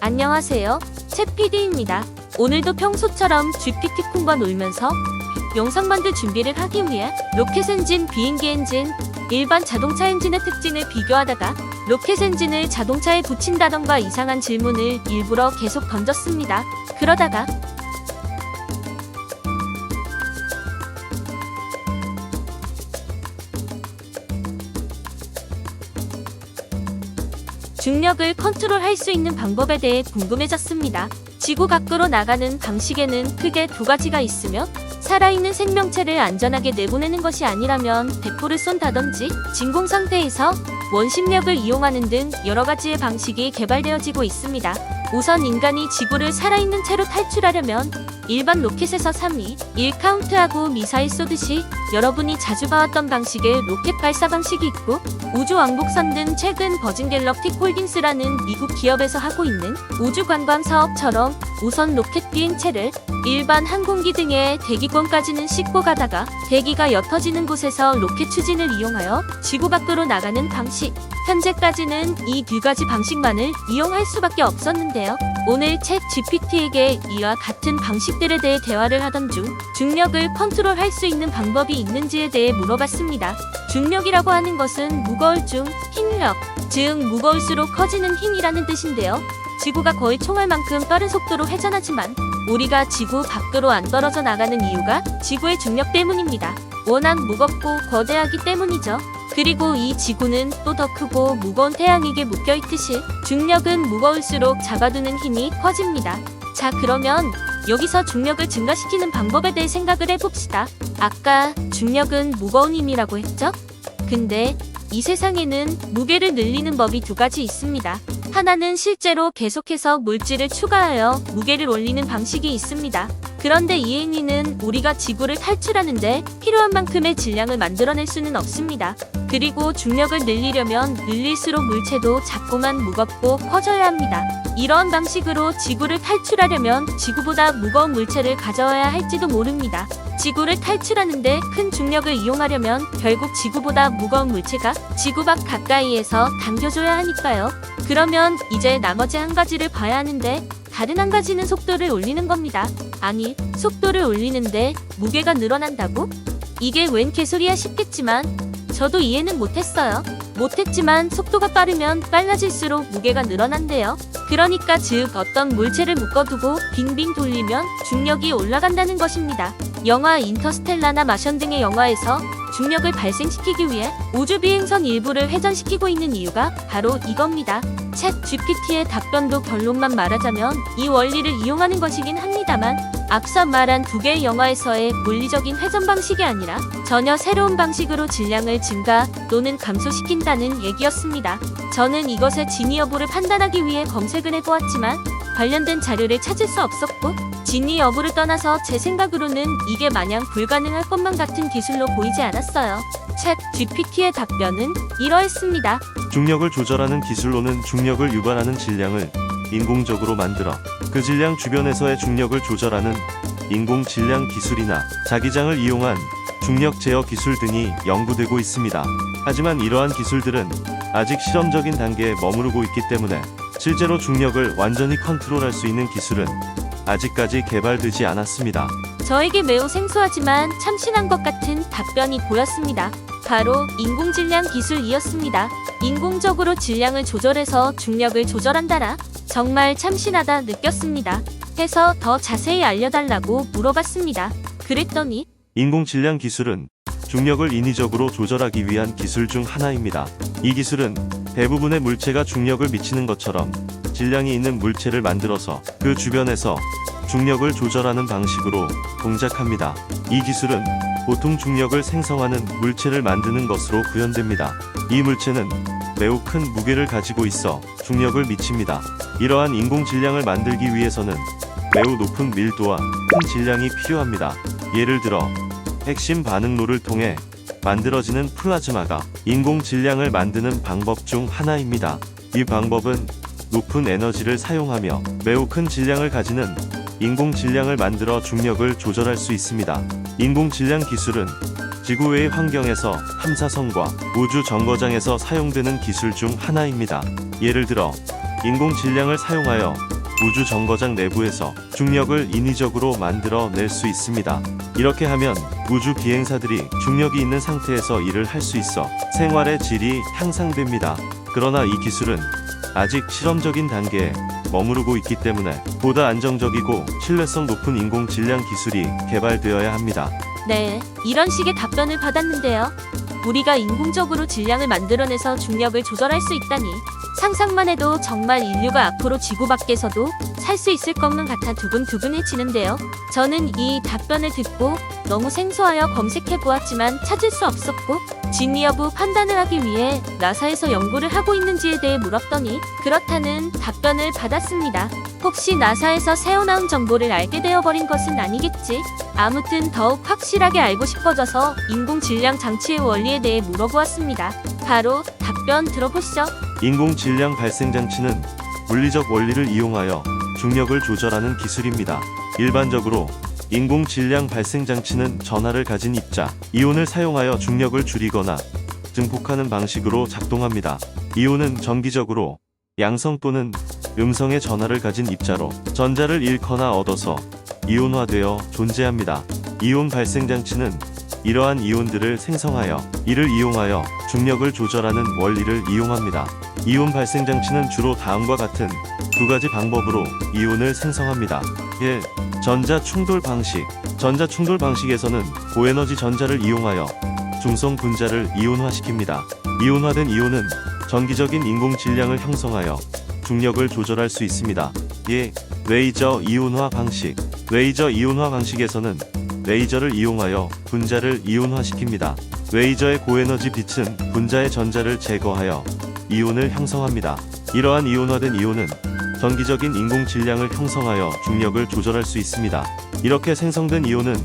안녕하세요. 챗 PD입니다. 오늘도 평소처럼 GPT 콩과 놀면서 영상 만들 준비를 하기 위해 로켓 엔진, 비행기 엔진, 일반 자동차 엔진의 특징을 비교하다가 로켓 엔진을 자동차에 붙인다던가 이상한 질문을 일부러 계속 던졌습니다. 그러다가 중력을 컨트롤할 수 있는 방법에 대해 궁금해졌습니다. 지구 밖으로 나가는 방식에는 크게 두 가지가 있으며 살아있는 생명체를 안전하게 내보내는 것이 아니라면 대포를 쏜다든지 진공 상태에서 원심력을 이용하는 등 여러 가지의 방식이 개발되어지고 있습니다. 우선 인간이 지구를 살아있는 채로 탈출하려면 일반 로켓에서 3, 2, 1 카운트하고 미사일 쏘듯이 여러분이 자주 봐왔던 방식의 로켓 발사 방식이 있고, 우주왕복선 등 최근 버진갤럭틱 홀딩스라는 미국 기업에서 하고 있는 우주관광 사업처럼 우선 로켓 비행체를 일반 항공기 등의 대기권까지는 싣고 가다가 대기가 옅어지는 곳에서 로켓 추진을 이용하여 지구 밖으로 나가는 방식. 현재까지는 이 두 가지 방식만을 이용할 수밖에 없었는데요. 오늘 챗 GPT에게 이와 같은 방식들에 대해 대화를 하던 중 중력을 컨트롤할 수 있는 방법이 있는지에 대해 물어봤습니다. 중력이라고 하는 것은 무거울 중 힘력, 즉 무거울수록 커지는 힘이라는 뜻인데요. 지구가 거의 총알만큼 빠른 속도로 회전하지만 우리가 지구 밖으로 안 떨어져 나가는 이유가 지구의 중력 때문입니다. 워낙 무겁고 거대하기 때문이죠. 그리고 이 지구는 또 더 크고 무거운 태양에게 묶여있듯이 중력은 무거울수록 잡아두는 힘이 커집니다. 자, 그러면 여기서 중력을 증가시키는 방법에 대해 생각을 해봅시다. 아까 중력은 무거운 힘이라고 했죠? 근데 이 세상에는 무게를 늘리는 법이 두 가지 있습니다. 하나는 실제로 계속해서 물질을 추가하여 무게를 올리는 방식이 있습니다. 그런데 이 행위는 우리가 지구를 탈출하는데 필요한 만큼의 질량을 만들어낼 수는 없습니다. 그리고 중력을 늘리려면 늘릴수록 물체도 작고만 무겁고 커져야 합니다. 이러한 방식으로 지구를 탈출하려면 지구보다 무거운 물체를 가져와야 할지도 모릅니다. 지구를 탈출하는데 큰 중력을 이용하려면 결국 지구보다 무거운 물체가 지구 밖 가까이에서 당겨줘야 하니까요. 그러면 이제 나머지 한 가지를 봐야 하는데, 다른 한 가지는 속도를 올리는 겁니다. 아니, 속도를 올리는데 무게가 늘어난다고? 이게 웬 개소리야 싶겠지만 저도 이해는 못했어요. 못했지만 속도가 빠르면 빨라질수록 무게가 늘어난대요. 그러니까 즉 어떤 물체를 묶어두고 빙빙 돌리면 중력이 올라간다는 것입니다. 영화 인터스텔라나 마션 등의 영화에서 중력을 발생시키기 위해 우주비행선 일부를 회전시키고 있는 이유가 바로 이겁니다. 챗 GPT의 답변도 결론만 말하자면 이 원리를 이용하는 것이긴 합니다만, 앞서 말한 두 개의 영화에서의 물리적인 회전 방식이 아니라 전혀 새로운 방식으로 질량을 증가 또는 감소시킨다는 얘기였습니다. 저는 이것의 진위 여부를 판단하기 위해 검색을 해보았지만 관련된 자료를 찾을 수 없었고, 진위 여부를 떠나서 제 생각으로는 이게 마냥 불가능할 것만 같은 기술로 보이지 않았어요. 챗 GPT의 답변은 이러했습니다. 중력을 조절하는 기술로는 중력을 유발하는 질량을 인공적으로 만들어 그 질량 주변에서의 중력을 조절하는 인공 질량 기술이나 자기장을 이용한 중력 제어 기술 등이 연구되고 있습니다. 하지만 이러한 기술들은 아직 실험적인 단계에 머무르고 있기 때문에 실제로 중력을 완전히 컨트롤할 수 있는 기술은 아직까지 개발되지 않았습니다. 저에게 매우 생소하지만 참신한 것 같은 답변이 보였습니다. 바로 인공질량 기술이었습니다. 인공적으로 질량을 조절해서 중력을 조절한다라? 정말 참신하다 느꼈습니다. 해서 더 자세히 알려달라고 물어봤습니다. 그랬더니 인공질량 기술은 중력을 인위적으로 조절하기 위한 기술 중 하나입니다. 이 기술은 대부분의 물체가 중력을 미치는 것처럼 질량이 있는 물체를 만들어서 그 주변에서 중력을 조절하는 방식으로 동작합니다. 이 기술은 보통 중력을 생성하는 물체를 만드는 것으로 구현됩니다. 이 물체는 매우 큰 무게를 가지고 있어 중력을 미칩니다. 이러한 인공질량을 만들기 위해서는 매우 높은 밀도와 큰 질량이 필요합니다. 예를 들어 핵심 반응로를 통해 만들어지는 플라즈마가 인공질량을 만드는 방법 중 하나입니다. 이 방법은 높은 에너지를 사용하며 매우 큰 질량을 가지는 인공질량을 만들어 중력을 조절할 수 있습니다. 인공질량 기술은 지구 외의 환경에서 탐사선과 우주 정거장에서 사용되는 기술 중 하나입니다. 예를 들어 인공 질량을 사용하여 우주 정거장 내부에서 중력을 인위적으로 만들어낼 수 있습니다. 이렇게 하면 우주 비행사들이 중력이 있는 상태에서 일을 할 수 있어 생활의 질이 향상됩니다. 그러나 이 기술은 아직 실험적인 단계에 머무르고 있기 때문에 보다 안정적이고 신뢰성 높은 인공 질량 기술이 개발되어야 합니다. 네, 이런 식의 답변을 받았는데요. 우리가 인공적으로 질량을 만들어내서 중력을 조절할 수 있다니 상상만 해도 정말 인류가 앞으로 지구 밖에서도 살 수 있을 것만 같아 두근두근해지는데요. 저는 이 답변을 듣고 너무 생소하여 검색해보았지만 찾을 수 없었고 진위 여부 판단을 하기 위해 나사에서 연구를 하고 있는지에 대해 물었더니 그렇다는 답변을 받았습니다. 혹시 나사에서 새어나온 정보를 알게 되어버린 것은 아니겠지? 아무튼 더욱 확실하게 알고 싶어져서 인공질량 장치의 원리에 대해 물어보았습니다. 바로 답변 들어보시죠. 인공 질량 발생 장치는 물리적 원리를 이용하여 중력을 조절하는 기술입니다. 일반적으로 인공 질량 발생 장치는 전하를 가진 입자, 이온을 사용하여 중력을 줄이거나 증폭하는 방식으로 작동합니다. 이온은 정기적으로 양성 또는 음성의 전하를 가진 입자로 전자를 잃거나 얻어서 이온화되어 존재합니다. 이온 발생 장치는 이러한 이온들을 생성하여 이를 이용하여 중력을 조절하는 원리를 이용합니다. 이온 발생 장치는 주로 다음과 같은 두 가지 방법으로 이온을 생성합니다. 1. 전자 충돌 방식. 전자 충돌 방식에서는 고에너지 전자를 이용하여 중성 분자를 이온화시킵니다. 이온화된 이온은 전기적인 인공 질량을 형성하여 중력을 조절할 수 있습니다. 2. 레이저 이온화 방식. 레이저 이온화 방식에서는 레이저를 이용하여 분자를 이온화시킵니다. 레이저의 고에너지 빛은 분자의 전자를 제거하여 이온을 형성합니다. 이러한 이온화된 이온은 전기적인 인공 질량을 형성하여 중력을 조절할 수 있습니다. 이렇게 생성된 이온은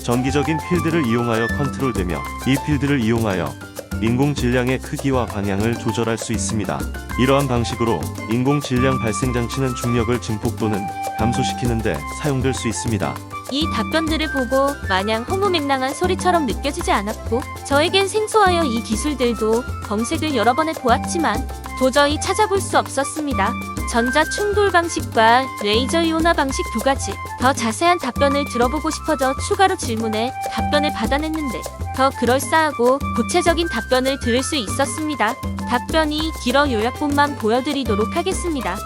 전기적인 필드를 이용하여 컨트롤되며 이 필드를 이용하여 인공 질량의 크기와 방향을 조절할 수 있습니다. 이러한 방식으로 인공 질량 발생 장치는 중력을 증폭 또는 감소시키는 데 사용될 수 있습니다. 이 답변들을 보고 마냥 허무맹랑한 소리처럼 느껴지지 않았고 저에겐 생소하여 이 기술들도 검색을 여러 번 해보았지만 도저히 찾아볼 수 없었습니다. 전자 충돌 방식과 레이저 이온화 방식 두 가지 더 자세한 답변을 들어보고 싶어져 추가로 질문해 답변을 받아냈는데 더 그럴싸하고 구체적인 답변을 들을 수 있었습니다. 답변이 길어 요약본만 보여드리도록 하겠습니다.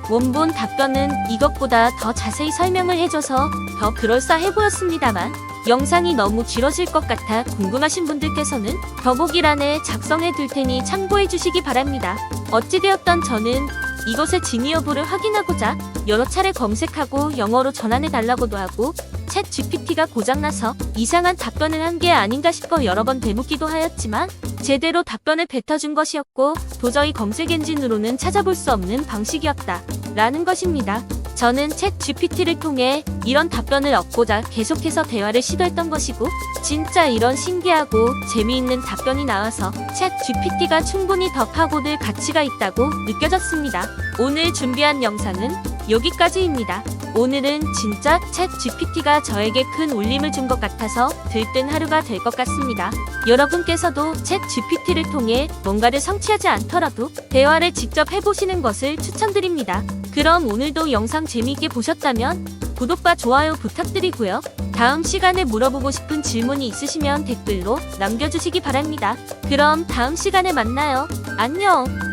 원본 답변은 이것보다 더 자세히 설명을 해줘서 더 그럴싸해 보였습니다만 영상이 너무 길어질 것 같아 궁금하신 분들께서는 더보기란에 작성해 둘 테니 참고해 주시기 바랍니다. 어찌되었던 저는 이것의 진위 여부를 확인하고자 여러 차례 검색하고 영어로 전환해 달라고도 하고 챗 GPT가 고장나서 이상한 답변을 한 게 아닌가 싶어 여러 번 되묻기도 하였지만 제대로 답변을 뱉어준 것이었고 도저히 검색 엔진으로는 찾아볼 수 없는 방식이었다 라는 것입니다. 저는 챗 GPT를 통해 이런 답변을 얻고자 계속해서 대화를 시도했던 것이고 진짜 이런 신기하고 재미있는 답변이 나와서 챗 GPT가 충분히 더 파고들 가치가 있다고 느껴졌습니다. 오늘 준비한 영상은 여기까지입니다. 오늘은 진짜 챗 GPT가 저에게 큰 울림을 준 것 같아서 들뜬 하루가 될 것 같습니다. 여러분께서도 챗 GPT를 통해 뭔가를 성취하지 않더라도 대화를 직접 해보시는 것을 추천드립니다. 그럼 오늘도 영상 재미있게 보셨다면 구독과 좋아요 부탁드리고요. 다음 시간에 물어보고 싶은 질문이 있으시면 댓글로 남겨주시기 바랍니다. 그럼 다음 시간에 만나요. 안녕!